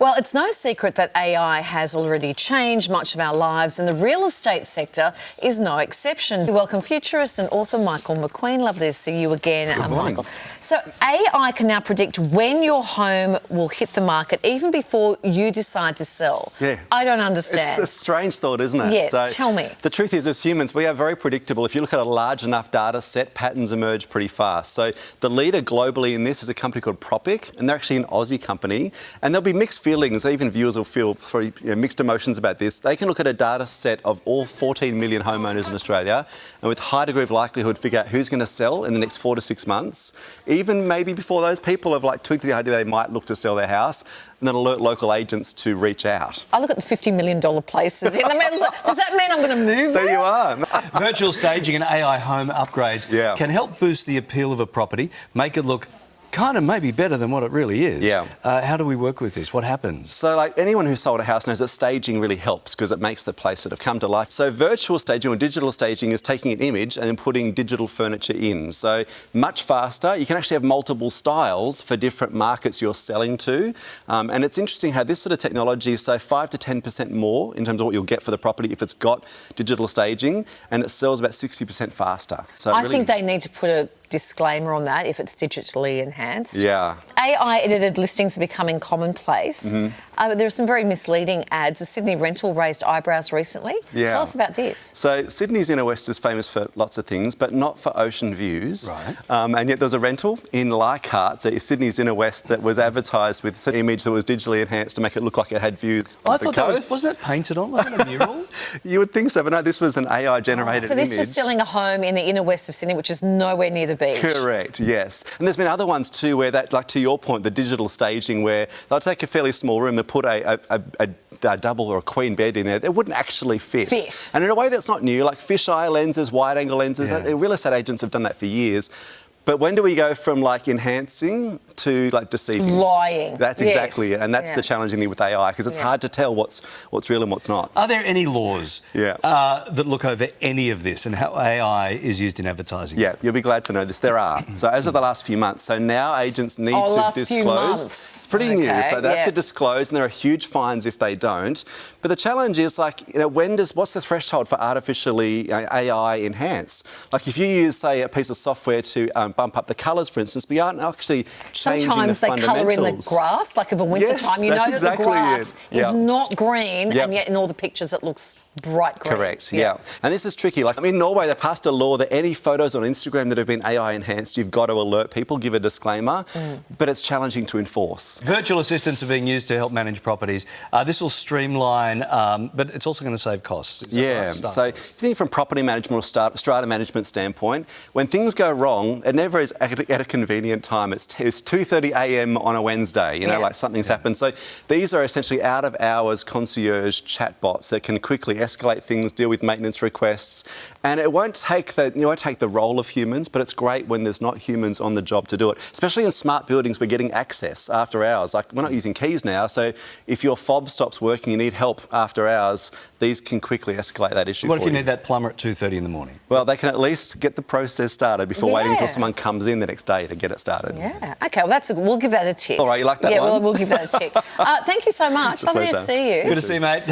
Well, it's no secret that AI has already changed much of our lives, and the real estate sector is no exception. We welcome futurist and author Michael McQueen. Lovely to see you again, Michael. So AI can now predict when your home will hit the market, even before you decide to sell. Yeah. I don't understand. It's a strange thought, isn't it? Yeah, so tell me. The truth is, as humans, we are very predictable. If you look at a large enough data set, patterns emerge pretty fast. So the leader globally in this is a company called Propic, and they're actually an Aussie company. And there'll be mixed feelings. Even viewers will feel mixed emotions about this. They can look at a data set of all 14 million homeowners in Australia and with high degree of likelihood figure out who's going to sell in the next 4 to 6 months. Even maybe before those people have tweaked the idea they might look to sell their house, and then alert local agents to reach out. I look at the $50 million places in the middle. Does that mean I'm going to move there? There you are. Virtual staging and AI home upgrades can help boost the appeal of a property, make it look kind of maybe better than what it really is. Yeah. How do we work with this? What happens? So anyone who's sold a house knows that staging really helps because it makes the place sort of come to life. So virtual staging or digital staging is taking an image and then putting digital furniture in. So much faster. You can actually have multiple styles for different markets you're selling to. And it's interesting how this sort of technology is 5 to 10% more in terms of what you'll get for the property if it's got digital staging, and it sells about 60% faster. So I think they need to put a disclaimer on that if it's digitally enhanced. Yeah. AI-edited listings are becoming commonplace. There are some very misleading ads. The Sydney rental raised eyebrows recently. Yeah. Tell us about this. So Sydney's inner west is famous for lots of things, but not for ocean views. Right. And yet there's a rental in Leichhardt, so Sydney's inner west, that was advertised with an image that was digitally enhanced to make it look like it had views I of the thought that coast. wasn't it painted on? Wasn't it a mural? You would think so, but no, this was an AI-generated image. So this was selling a home in the inner west of Sydney, which is nowhere near the beach. Correct, yes. And there's been other ones too where that, to your point, the digital staging where they'll take a fairly small room and put a double or a queen bed in there. It wouldn't actually fit. And in a way that's not new, like fisheye lenses, wide-angle lenses, real estate agents have done that for years. But when do we go from enhancing to deceiving? Lying. That's exactly it, and that's the challenging thing with AI because it's hard to tell what's real and what's not. Are there any laws that look over any of this and how AI is used in advertising? Yeah, you'll be glad to know this. There are. So as of the last few months, so now agents need to disclose. It's pretty new, so they have to disclose, and there are huge fines if they don't. But the challenge is what's the threshold for artificially AI enhance? If you use, say, a piece of software to bump up the colours, for instance, but you aren't actually changing Sometimes the they colour in the grass, of a winter time. You know that the grass is not green, and yet in all the pictures it looks bright green. Correct, yeah. And this is tricky. In Norway, they passed a law that any photos on Instagram that have been AI enhanced, you've got to alert people, give a disclaimer, but it's challenging to enforce. Virtual assistants are being used to help manage properties. This will streamline, but it's also going to save costs. Yeah, so if you think from property management or strata management standpoint, when things go wrong, it never is at a convenient time. It's 2:30 a.m. on a Wednesday, something's happened. So these are essentially out-of-hours concierge chatbots that can quickly escalate things, deal with maintenance requests, and it won't take the role of humans, but it's great when there's not humans on the job to do it. Especially in smart buildings, we're getting access after hours. We're not using keys now, so if your fob stops working, you need help after hours, these can quickly escalate that issue. What if you need that plumber at 2:30 in the morning? Well, they can at least get the process started before waiting until someone comes in the next day to get it started. Yeah. Okay. Well, we'll give that a tick. All right, you like that one? Yeah, we'll give that a tick. Thank you so much. Lovely to see you. Good to see you, mate.